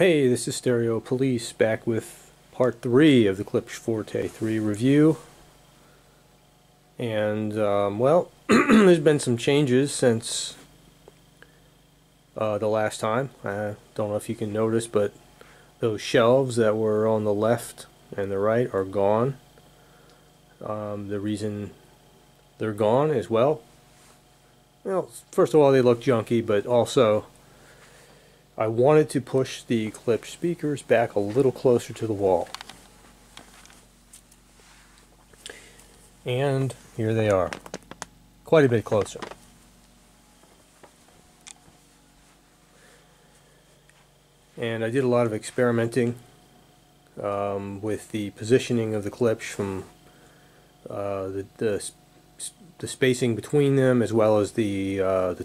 Hey, this is Stereo Police back with part 3 of the Klipsch Forte 3 review. And, well, there's been some changes since the last time. I don't know if you can notice, but those shelves that were on the left and the right are gone. The reason they're gone is, well, first of all, they look junky, but also I wanted to push the Klipsch speakers back a little closer to the wall. And here they are, quite a bit closer. And I did a lot of experimenting with the positioning of the Klipsch, from the spacing between them, as well as the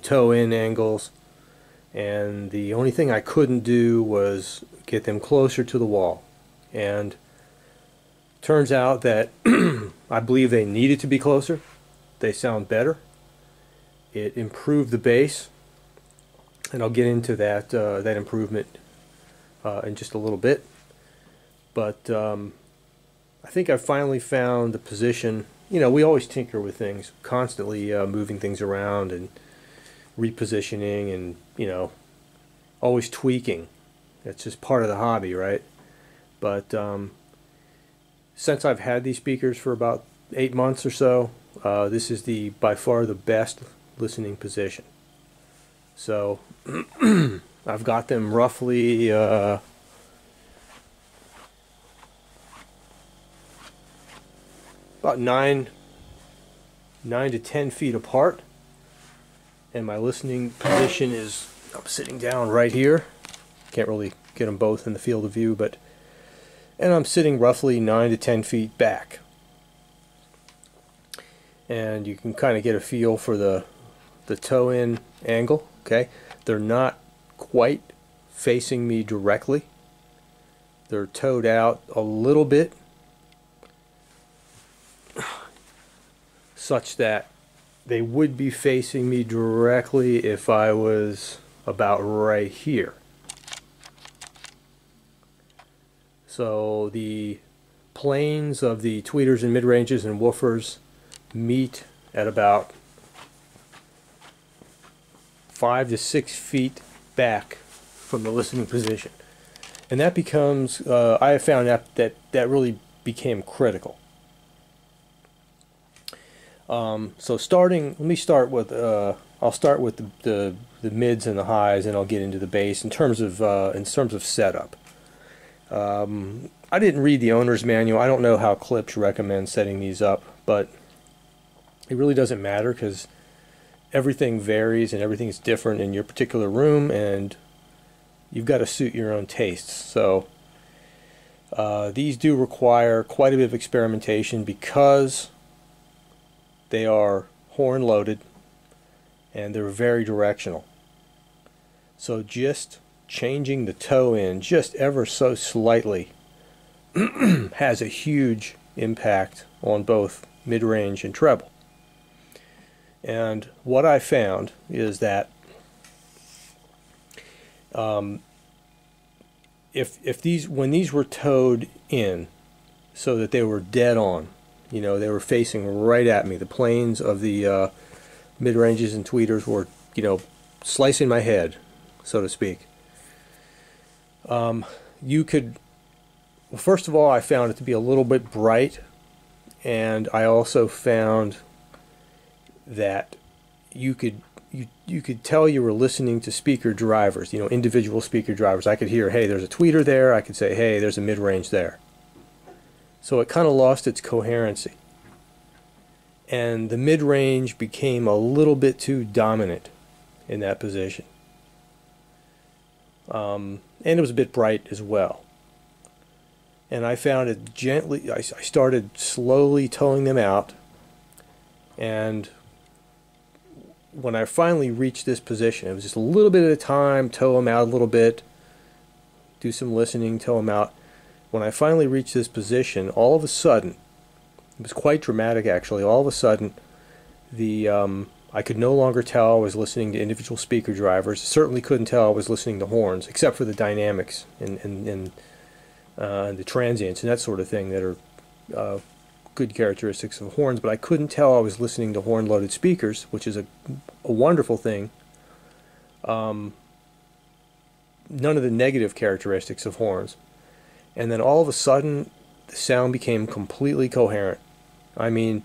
toe-in angles. And the only thing I couldn't do was get them closer to the wall. And turns out that I believe they needed to be closer. They sound better. It improved the bass, and I'll get into that that improvement in just a little bit. But I think I finally found the position. You know, we always tinker with things, constantly moving things around and repositioning, and always tweaking. It's just part of the hobby, right? But since I've had these speakers for about 8 months or so, this is by far the best listening position. So I've got them roughly about 9 to 10 feet apart. And my listening position is, I'm sitting down right here. Can't really get them both in the field of view, and I'm sitting roughly 9 to 10 feet back. And you can kind of get a feel for the toe-in angle. Okay, they're not quite facing me directly. They're toed out a little bit, such that they would be facing me directly if I was about right here. So the planes of the tweeters and mid-ranges and woofers meet at about 5 to 6 feet back from the listening position. And that becomes, I have found that really became critical. So let me start with, I'll start with the mids and the highs, and I'll get into the bass in terms of setup. I didn't read the owner's manual. I don't know how Klipsch recommends setting these up, but it really doesn't matter, because everything varies and everything's different in your particular room, and you've got to suit your own tastes. So these do require quite a bit of experimentation, because they are horn loaded and they're very directional. So just changing the toe in just ever so slightly has a huge impact on both mid-range and treble. And what I found is that when these were toed in so that they were dead on, they were facing right at me, the planes of the mid-ranges and tweeters were, slicing my head, so to speak. You could, well, first of all, I found it to be a little bit bright, and I also found that you could tell you were listening to speaker drivers, individual speaker drivers. I could hear, hey, there's a tweeter there. I could say, hey, there's a mid-range there. So it kind of lost its coherency, and the mid-range became a little bit too dominant in that position. And it was a bit bright as well. And I found it gently, I started slowly towing them out, and when I finally reached this position, it was just a little bit at a time, tow them out a little bit, do some listening, tow them out. When I finally reached this position, all of a sudden, it was quite dramatic actually, all of a sudden the I could no longer tell I was listening to individual speaker drivers. Certainly couldn't tell I was listening to horns, except for the dynamics and the transients and that sort of thing that are good characteristics of horns. But I couldn't tell I was listening to horn-loaded speakers, which is a wonderful thing. None of the negative characteristics of horns. And then all of a sudden, the sound became completely coherent. I mean,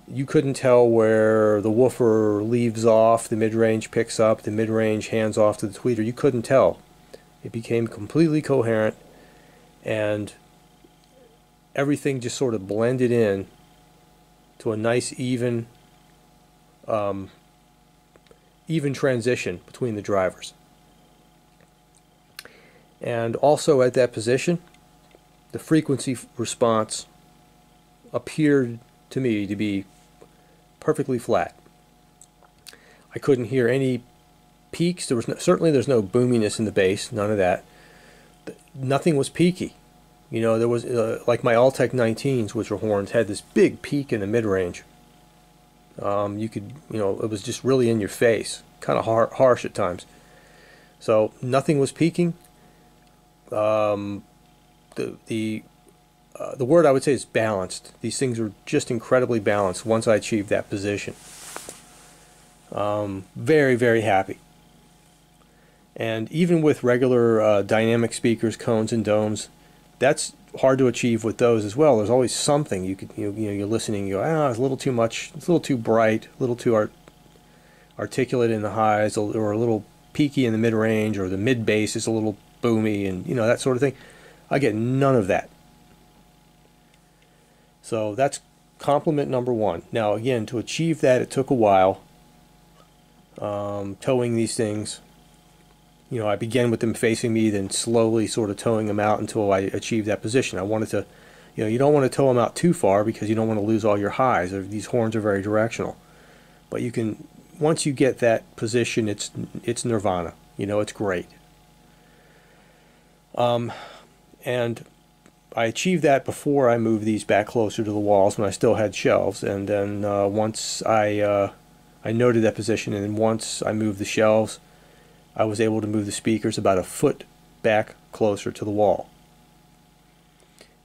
you couldn't tell where the woofer leaves off, the mid-range picks up, the mid-range hands off to the tweeter. You couldn't tell. It became completely coherent, and everything just sort of blended in to a nice even transition between the drivers. And also at that position, the frequency response appeared to me to be perfectly flat. I couldn't hear any peaks. There was certainly there's no boominess in the bass, none of that. Nothing was peaky. You know, there was like my Altec 19s, which are horns, had this big peak in the mid-range. You could, you know, it was just really in your face, kind of harsh at times. So nothing was peaking. The word I would say is balanced. These things are just incredibly balanced once I achieved that position. Very, very happy. And even with regular dynamic speakers, cones and domes, that's hard to achieve with those as well. There's always something you could, you know, you're listening, you go, it's a little too much, it's a little too bright, a little too articulate in the highs, or a little peaky in the mid-range, or the mid-bass is a little boomy, and you know, that sort of thing. I get none of that. So that's compliment number one. Now again, to achieve that, it took a while. Towing these things, you know, I began with them facing me, then slowly sort of towing them out until I achieved that position. I wanted to, you know, you don't want to tow them out too far because you don't want to lose all your highs. These horns are very directional. But you can, once you get that position, it's nirvana. You know, it's great. And I achieved that before I moved these back closer to the walls when I still had shelves. And then once I noted that position, and then once I moved the shelves, I was able to move the speakers about a foot back closer to the wall.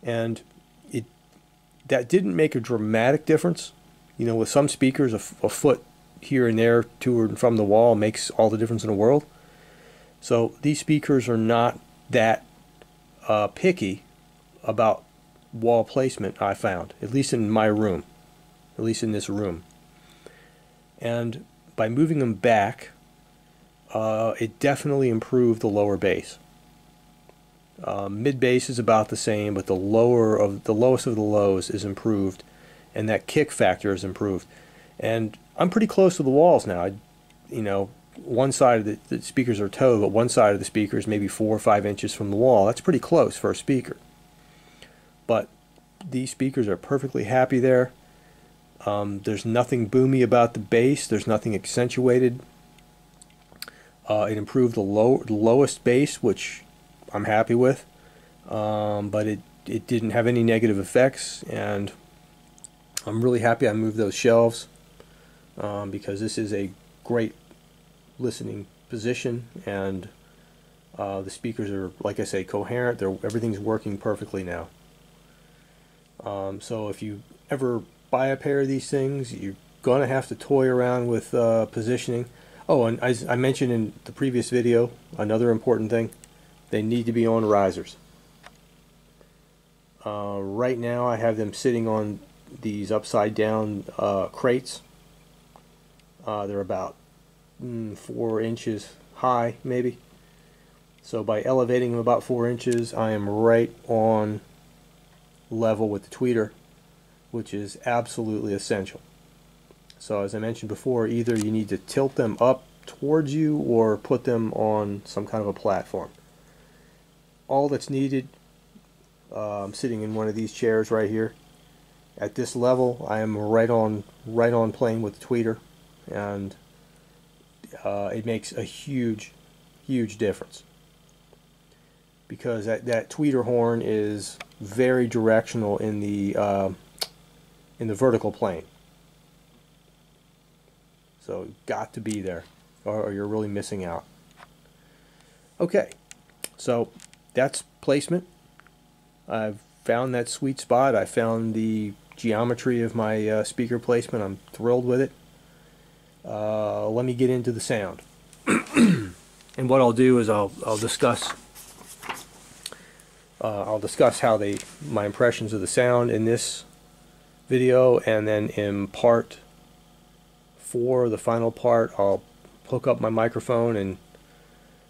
And that didn't make a dramatic difference. You know, with some speakers, a foot here and there to and from the wall makes all the difference in the world. So these speakers are not that picky about wall placement, I found, at least in my room, at least in this room. And by moving them back, it definitely improved the lower bass. Mid bass is about the same, but the lowest of the lows is improved, and that kick factor is improved. And I'm pretty close to the walls now. You know, one side of the speakers are towed, but one side of the speaker is maybe 4 or 5 inches from the wall. That's pretty close for a speaker. But these speakers are perfectly happy there. There's nothing boomy about the bass. There's nothing accentuated. It improved the lowest bass, which I'm happy with. But it didn't have any negative effects, and I'm really happy I moved those shelves because this is a great listening position, and the speakers are, like I say, coherent. Everything's working perfectly now. So if you ever buy a pair of these things, you're going to have to toy around with positioning. Oh, and as I mentioned in the previous video, another important thing, they need to be on risers. Right now I have them sitting on these upside down crates. They're about 4 inches high, maybe. So by elevating them about 4 inches, I am right on level with the tweeter, which is absolutely essential. So as I mentioned before, either you need to tilt them up towards you or put them on some kind of a platform. All that's needed, I'm sitting in one of these chairs right here. At this level, I am right on plane with the tweeter, and it makes a huge difference, because that tweeter horn is very directional in the vertical plane. So you've got to be there, or you're really missing out. Okay, so that's placement. I've found that sweet spot. I found the geometry of my speaker placement. I'm thrilled with it. Let me get into the sound. And what I'll do is I'll discuss how my impressions of the sound in this video, and then in part 4, the final part, I'll hook up my microphone and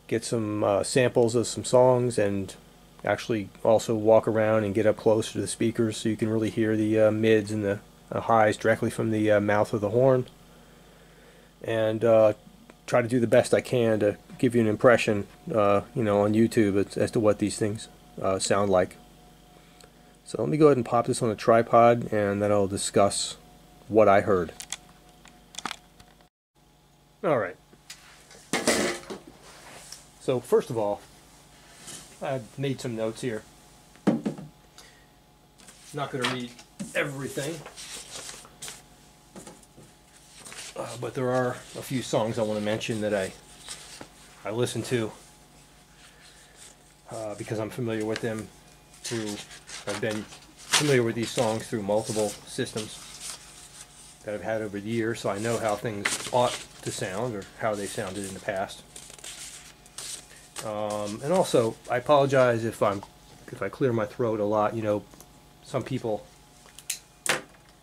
get some samples of some songs, and actually also walk around and get up closer to the speakers so you can really hear the mids and the highs directly from the mouth of the horn, and try to do the best I can to give you an impression, on YouTube as to what these things sound like. So let me go ahead and pop this on a tripod, and then I'll discuss what I heard. Alright. So first of all, I've made some notes here. Not going to read everything, but there are a few songs I want to mention that I listen to because I'm familiar with them I've been familiar with these songs through multiple systems that I've had over the years, so I know how things ought to sound, or how they sounded in the past. And also, I apologize if I clear my throat a lot. A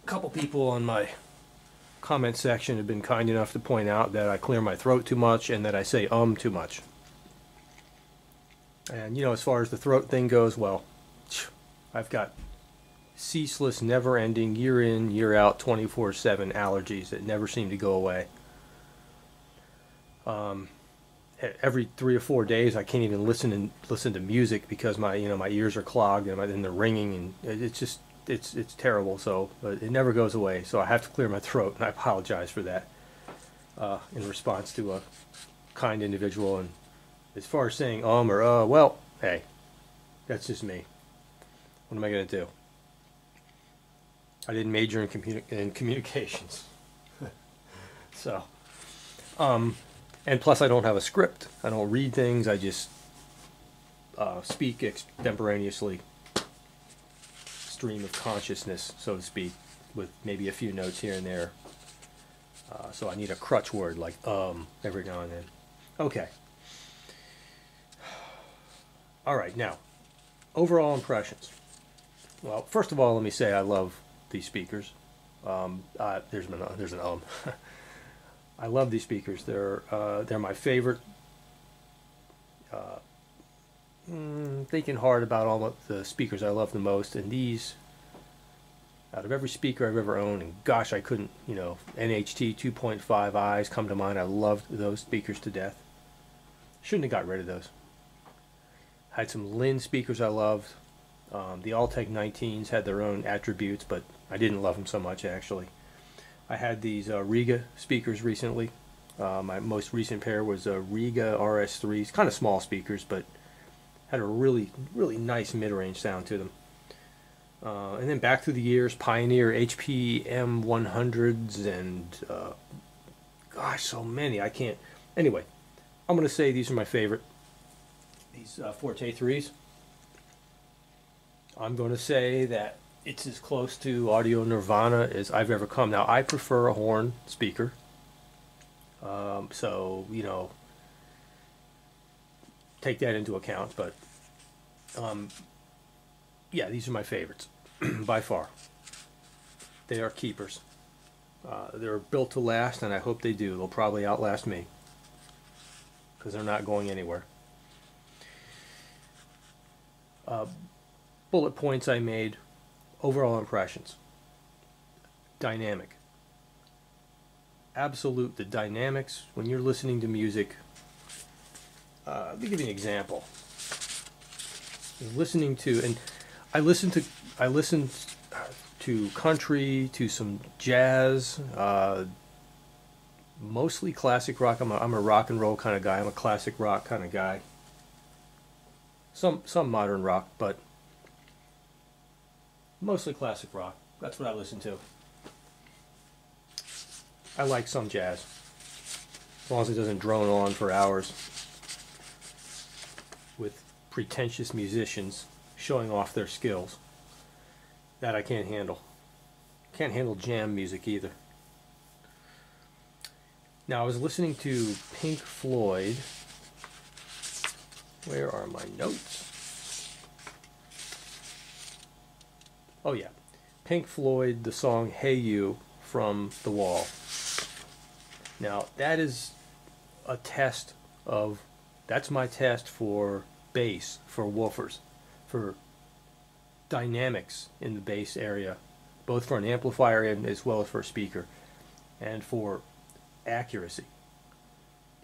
couple people on my comment section have been kind enough to point out that I clear my throat too much and that I say too much. And as far as the throat thing goes, well, I've got ceaseless, never-ending, year in, year out, 24/7 allergies that never seem to go away. Every 3 or 4 days, I can't even listen to music because my ears are clogged and they're ringing, and it's terrible. So, but it never goes away. So I have to clear my throat, and I apologize for that in response to a kind individual. And as far as saying or well, hey, that's just me. What am I going to do? I didn't major in communications. So, and plus I don't have a script. I don't read things. I just speak extemporaneously, stream of consciousness, so to speak, with maybe a few notes here and there. So I need a crutch word like every now and then. Okay. All right, now, overall impressions. Well, first of all, let me say I love these speakers. There's an I love these speakers. They're my favorite. Thinking hard about all of the speakers I love the most, and these, out of every speaker I've ever owned, and gosh, I couldn't, NHT 2.5 I's come to mind. I loved those speakers to death. Shouldn't have got rid of those. I had some Lin speakers I loved. The Altec 19s had their own attributes, but I didn't love them so much, actually. I had these Riga speakers recently. My most recent pair was Riga RS3s, kind of small speakers, but had a really, really nice mid-range sound to them. And then back through the years, Pioneer HP M100s, and gosh, so many, I can't. Anyway, I'm going to say these are my favorite. These Forte 3s. I'm going to say that it's as close to audio nirvana as I've ever come. Now, I prefer a horn speaker. So, take that into account. But, yeah, these are my favorites by far. They are keepers. They're built to last, and I hope they do. They'll probably outlast me because they're not going anywhere. Bullet points I made. Overall impressions. Dynamic. Absolute. The dynamics when you're listening to music. Let me give you an example. Listening to, and I listened to country, to some jazz, mostly classic rock. I'm a rock and roll kind of guy. I'm a classic rock kind of guy. Some modern rock, but mostly classic rock. That's what I listen to. I like some jazz. as long as it doesn't drone on for hours with pretentious musicians showing off their skills. That I can't handle. Can't handle jam music either. Now, I was listening to Pink Floyd. Where are my notes? Oh yeah, Pink Floyd, the song Hey You from The Wall. Now, that is a test of, that's my test for bass, for woofers, for dynamics in the bass area, both for an amplifier and as well as for a speaker, and for accuracy.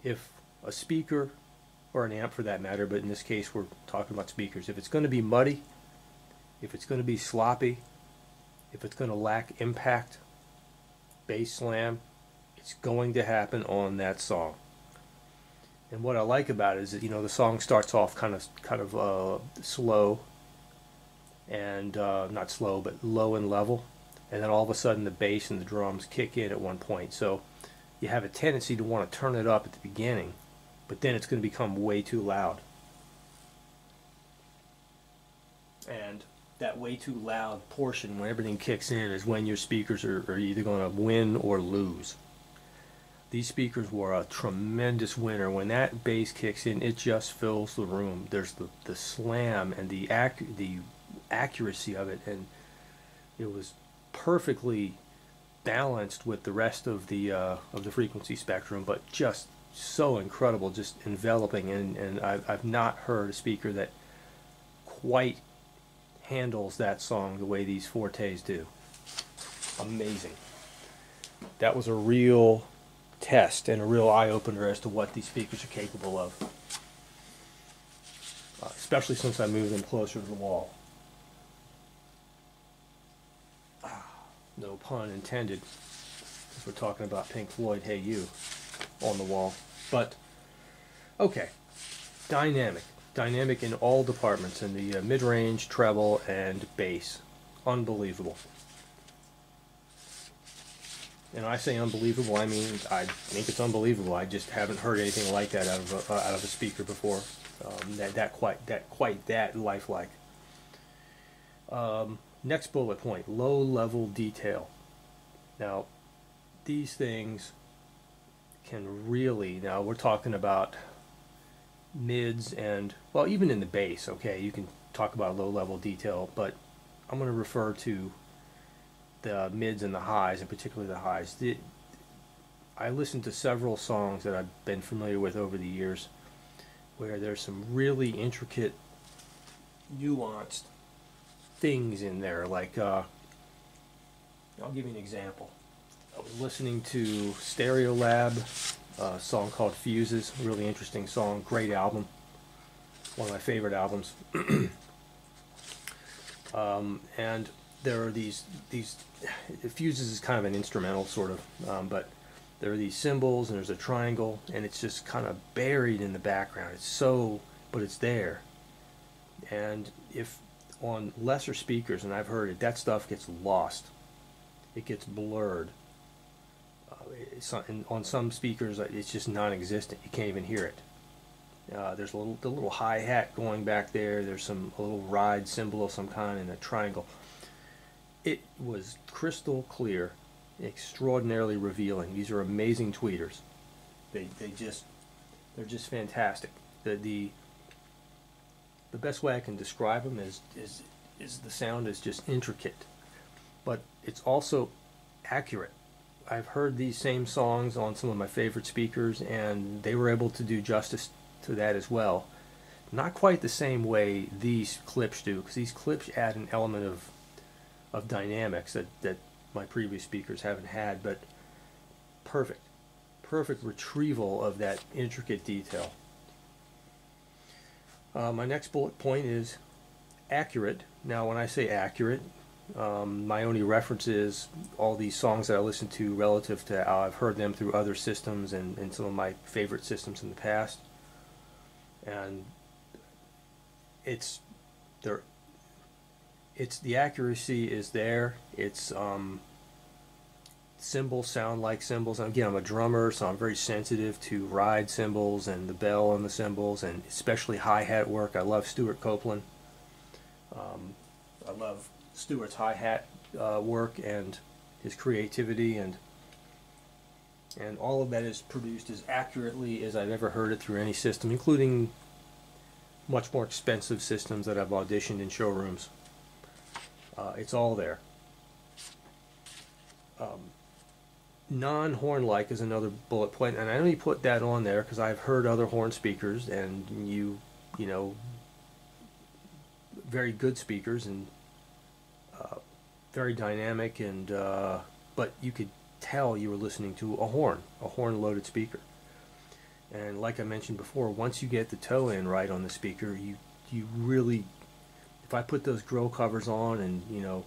If a speaker, or an amp for that matter, but in this case we're talking about speakers, if it's going to be muddy, if it's going to be sloppy, if it's going to lack impact, bass slam, it's going to happen on that song. And what I like about it is that, you know, the song starts off kind of slow, and not slow, but low and level, and then all of a sudden the bass and the drums kick in at one point. So you have a tendency to want to turn it up at the beginning, but then it's going to become way too loud. And that way too loud portion, when everything kicks in, is when your speakers are either going to win or lose. These speakers were a tremendous winner. When that bass kicks in, it just fills the room. There's the slam and the accuracy of it, and it was perfectly balanced with the rest of the frequency spectrum, but just so incredible, just enveloping. And I've not heard a speaker that quite handles that song the way these Fortes do. Amazing. That was a real test and a real eye-opener as to what these speakers are capable of, especially since I moved them closer to the wall. No pun intended, because we're talking about Pink Floyd, Hey You, on the wall. But, okay, dynamic in all departments, in the mid-range, treble, and bass. Unbelievable. And I say unbelievable, I mean, I think it's unbelievable. I just haven't heard anything like that out of a speaker before. That lifelike. Next bullet point: low-level detail. Now, these things can really, now we're talking about mids and, well, even in the bass, okay, you can talk about low-level detail, but I'm going to refer to the mids and the highs, and particularly the highs. I listened to several songs that I've been familiar with over the years where there's some really intricate, nuanced things in there. Like, I'll give you an example. I was listening to Stereolab, a song called Fuses, a really interesting song, great album, one of my favorite albums. And there are these Fuses is kind of an instrumental sort of, but there are these cymbals and there's a triangle, and it's just kind of buried in the background. It's so, but it's there. And if on lesser speakers, and I've heard it, that stuff gets lost. It gets blurred. On some speakers, it's just non-existent. You can't even hear it. There's the little hi-hat going back there. There's a little ride cymbal of some kind and a triangle. It was crystal clear, extraordinarily revealing. These are amazing tweeters. They're just fantastic. The best way I can describe them is the sound is just intricate, but it's also accurate. I've heard these same songs on some of my favorite speakers, and they were able to do justice to that as well. Not quite the same way these Klipsch do, because these Klipsch add an element of dynamics that my previous speakers haven't had, but perfect retrieval of that intricate detail. My next bullet point is accurate. Now, when I say accurate, my only reference is all these songs that I listen to relative to how I've heard them through other systems and some of my favorite systems in the past. And the accuracy is there. It's cymbals sound like cymbals. And again, I'm a drummer, so I'm very sensitive to ride cymbals and the bell on the cymbals, and especially hi-hat work. I love Stuart Copeland. I love Stuart's hi-hat work and his creativity, and all of that is produced as accurately as I've ever heard it through any system, including much more expensive systems that I've auditioned in showrooms. It's all there. Non-horn-like is another bullet point, and I only put that on there because I've heard other horn speakers, and you know, very good speakers and very dynamic, and but you could tell you were listening to a horn-loaded speaker. And like I mentioned before, once you get the toe in right on the speaker, you really, if I put those grill covers on and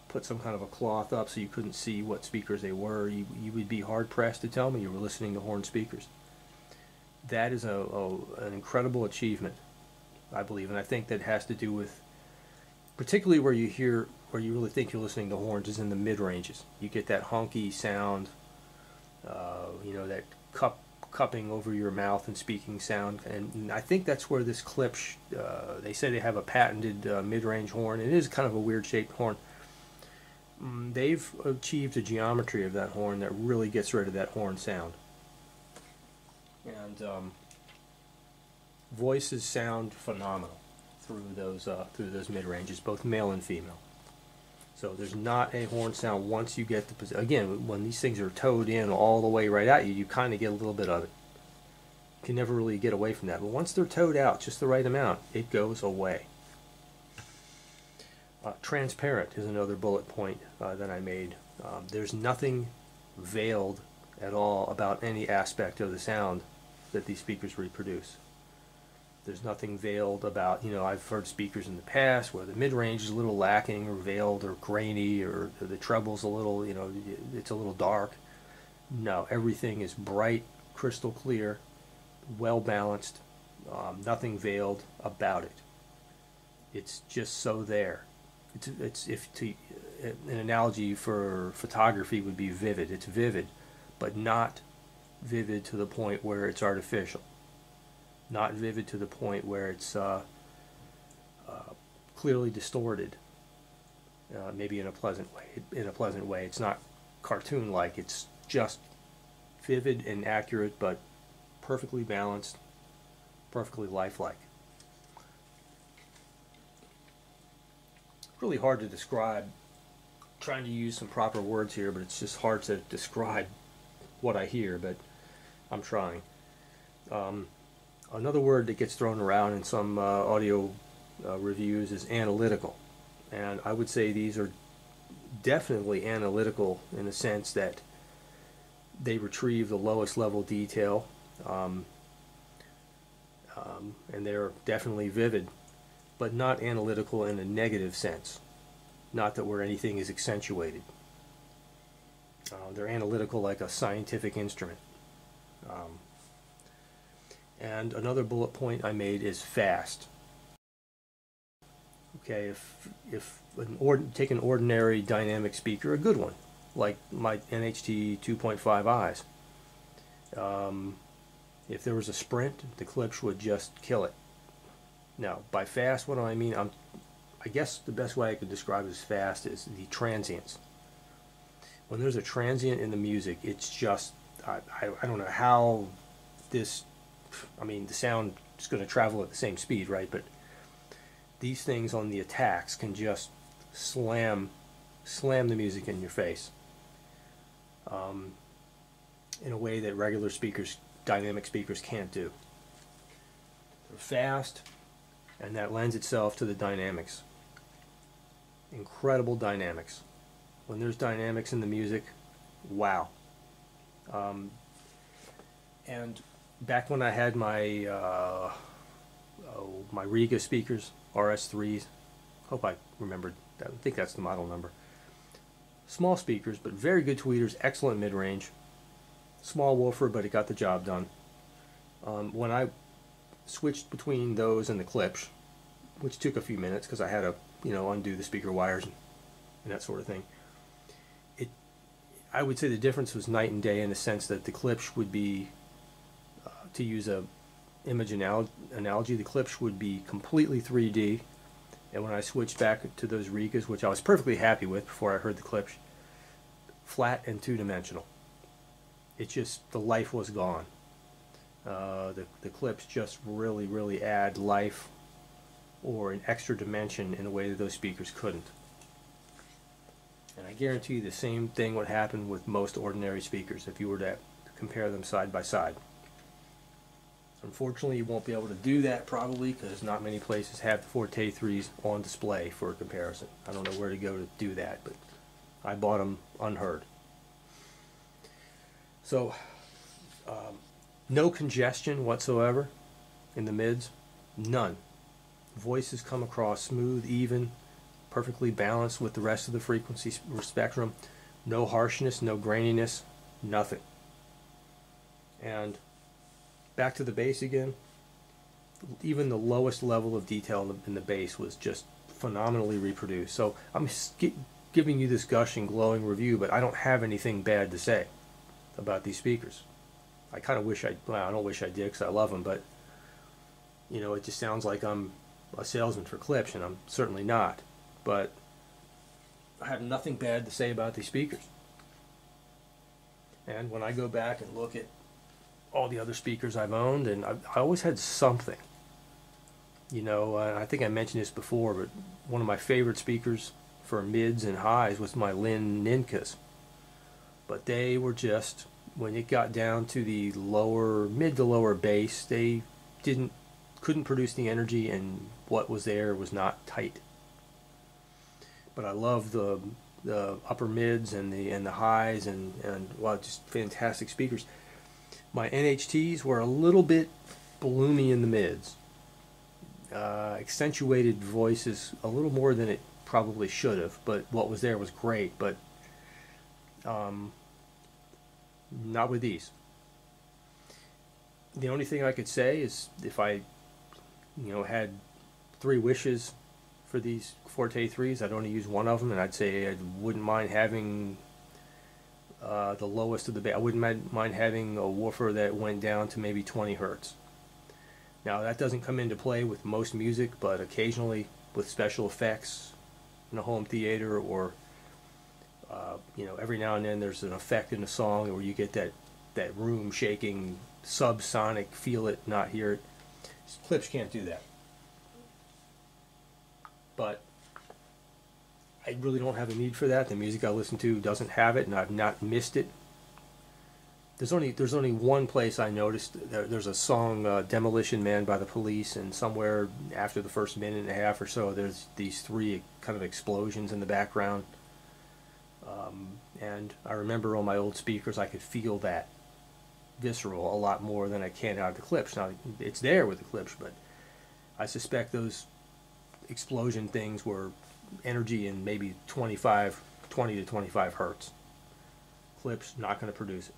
put some kind of a cloth up so you couldn't see what speakers they were, you would be hard pressed to tell me you were listening to horn speakers. That is an incredible achievement, I believe, and I think that has to do with, particularly where you really think you're listening to horns, is in the mid ranges. You get that honky sound, that cupping over your mouth and speaking sound, and I think that's where this Klipsch, they say they have a patented mid-range horn. It is kind of a weird shaped horn. They've achieved a geometry of that horn that really gets rid of that horn sound, and voices sound phenomenal through those mid ranges, both male and female. So there's not a horn sound once you get the, again, when these things are towed in all the way right at you, you kind of get a little bit of it. You can never really get away from that. But once they're towed out just the right amount, it goes away. Transparent is another bullet point that I made. There's nothing veiled at all about any aspect of the sound that these speakers reproduce. There's nothing veiled about, I've heard speakers in the past where the mid-range is a little lacking or veiled or grainy, or the treble's a little, it's a little dark. No, everything is bright, crystal clear, well balanced, nothing veiled about it. It's just so there. An analogy for photography would be vivid. It's vivid, but not vivid to the point where it's artificial. Not vivid to the point where it's clearly distorted, maybe in a pleasant way. It's not cartoon-like. It's just vivid and accurate, but perfectly balanced, perfectly lifelike. Really hard to describe. Trying to use some proper words here, but it's just hard to describe what I hear, but I'm trying. Another word that gets thrown around in some audio reviews is analytical, and I would say these are definitely analytical in the sense that they retrieve the lowest level detail, and they're definitely vivid, but not analytical in a negative sense. Not that where anything is accentuated. They're analytical like a scientific instrument. And another bullet point I made is fast. Okay, if take an ordinary dynamic speaker, a good one, like my NHT 2.5i's. If there was a sprint, the Klipsch would just kill it. Now, by fast, what do I mean? I guess the best way I could describe as fast is the transients. When there's a transient in the music, it's just, I don't know how this, the sound is going to travel at the same speed, right? But these things on the attacks can just slam the music in your face in a way that regular speakers, dynamic speakers, can't do. They're fast, and that lends itself to the dynamics. Incredible dynamics. When there's dynamics in the music, wow. And back when I had my my Riga speakers, RS3s, hope I remembered that. I think that's the model number. Small speakers, but very good tweeters, excellent mid-range. Small woofer, but it got the job done. When I switched between those and the Klipsch, which took a few minutes because I had to, undo the speaker wires and that sort of thing. I would say the difference was night and day in the sense that the Klipsch would be, to use a image analogy, the Klipsch would be completely 3D, and when I switched back to those Rigas, which I was perfectly happy with before I heard the Klipsch, flat and two-dimensional. It just, the life was gone. The Klipsch just really add life or an extra dimension in a way that those speakers couldn't. And I guarantee you the same thing would happen with most ordinary speakers if you were to compare them side by side. Unfortunately, you won't be able to do that probably because not many places have the Forte 3s on display for a comparison. I don't know where to go to do that, but I bought them unheard. So, no congestion whatsoever in the mids, none. Voices come across smooth, even, perfectly balanced with the rest of the frequency spectrum. No harshness, no graininess, nothing. And back to the bass again, even the lowest level of detail in the bass was just phenomenally reproduced. So I'm giving you this gushing, glowing review, but I don't have anything bad to say about these speakers. I kind of wish well, I don't wish I did because I love them, but you know, it just sounds like I'm a salesman for Klipsch, and I'm certainly not. But I have nothing bad to say about these speakers. And when I go back and look at all the other speakers I've owned, and I always had something. You know, I think I mentioned this before, but one of my favorite speakers for mids and highs was my Lin Ninkas. But they were just, when it got down to the lower, mid to lower bass, they couldn't produce the energy, and what was there was not tight. But I love the upper mids and the highs, and well, just fantastic speakers. My NHTs were a little bit bloomy in the mids. Accentuated voices a little more than it probably should have, but what was there was great, but not with these. The only thing I could say is if I, you know, had 3 wishes for these Forte 3s, I'd only use one of them, and I'd say I wouldn't mind having the lowest of the bass. I wouldn't mind having a woofer that went down to maybe 20 hertz. Now that doesn't come into play with most music, but occasionally with special effects in a home theater, or you know, every now and then there's an effect in a song where you get that room shaking, subsonic, feel it, not hear it. Klipsch can't do that. But I really don't have a need for that. The music I listen to doesn't have it, and I've not missed it. There's only one place I noticed. There's a song, Demolition Man by the Police, and somewhere after the first minute and a half or so, there's these 3 kind of explosions in the background. And I remember on my old speakers I could feel that visceral a lot more than I can out of the Klipsch. Now, it's there with the Klipsch, but I suspect those explosion things were energy in maybe 20 to 25 hertz. Klipsch not going to produce it.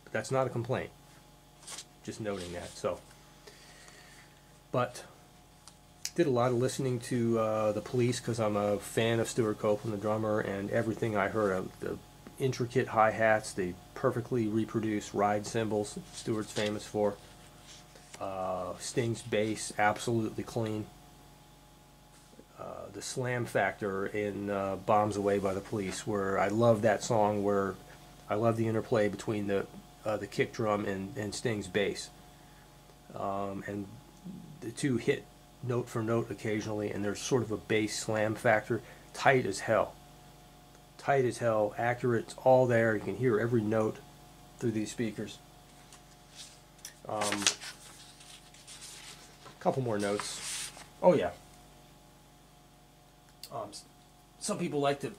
But that's not a complaint. Just noting that. So, but did a lot of listening to the Police because I'm a fan of Stuart Copeland, the drummer, and everything I heard of the intricate hi-hats, the perfectly reproduced ride cymbals Stuart's famous for. Sting's bass, absolutely clean. The slam factor in Bombs Away by the Police, where I love that song, where I love the interplay between the kick drum and Sting's bass. And the 2 hit note for note occasionally, and there's sort of a bass slam factor. Tight as hell. Tight as hell, accurate, it's all there. You can hear every note through these speakers. Couple more notes. Oh yeah. Some people like to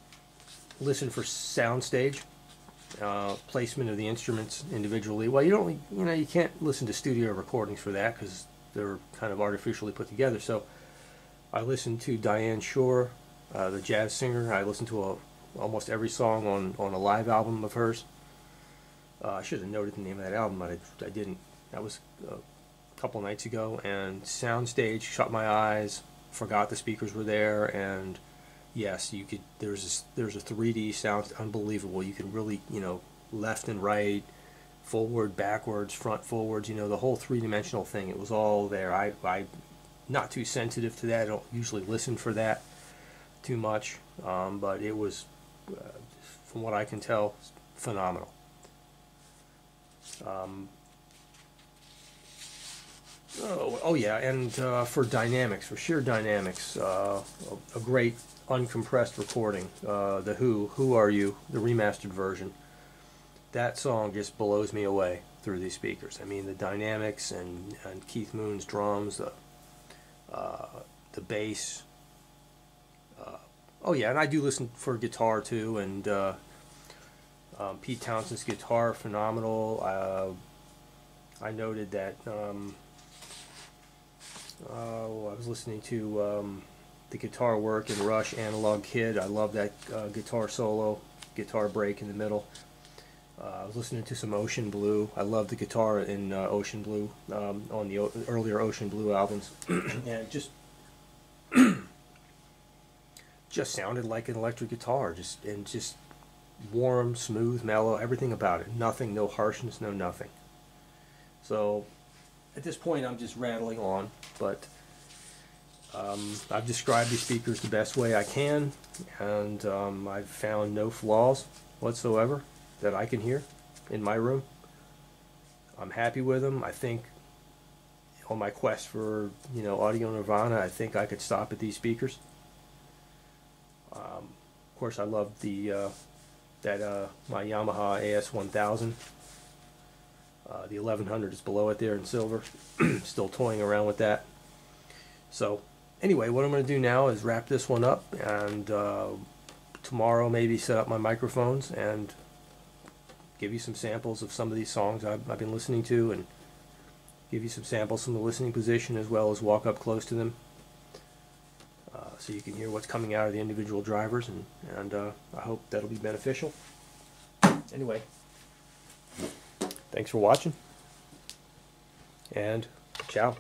listen for soundstage, placement of the instruments individually. Well, you can't listen to studio recordings for that because they're kind of artificially put together. So I listened to Diane Shore, the jazz singer. I listened to almost every song on a live album of hers. I should have noted the name of that album, but I didn't. That was a couple nights ago. And soundstage, shut my eyes, forgot the speakers were there, and yes, you could. There's a 3D sound, unbelievable. You can really, left and right, forward, backwards, front, forwards. The whole three-dimensional thing. It was all there. I not too sensitive to that. I don't usually listen for that too much, but it was, from what I can tell, phenomenal. Oh yeah, and for dynamics, for sheer dynamics, a great uncompressed recording. The Who Are You, the remastered version. That song just blows me away through these speakers. I mean, the dynamics and Keith Moon's drums, the bass. Oh yeah, and I do listen for guitar too, and Pete Townshend's guitar, phenomenal. I noted that. I was listening to the guitar work in Rush, Analog Kid. I love that guitar solo, guitar break in the middle. I was listening to some Ocean Blue. I love the guitar in Ocean Blue, on the earlier Ocean Blue albums. And it just sounded like an electric guitar, just warm, smooth, mellow, everything about it. Nothing, no harshness, no nothing. So at this point I'm just rattling on, but I've described these speakers the best way I can, and I've found no flaws whatsoever that I can hear in my room. I'm happy with them. I think on my quest for audio nirvana, I think I could stop at these speakers. Of course, I love my Yamaha AS1000. The 1100 is below it there in silver. Still toying around with that. So anyway, what I'm going to do now is wrap this one up, and tomorrow maybe set up my microphones and give you some samples of some of these songs I've been listening to, and give you some samples from the listening position, as well as walk up close to them, so you can hear what's coming out of the individual drivers, and I hope that'll be beneficial. Anyway, thanks for watching, and ciao.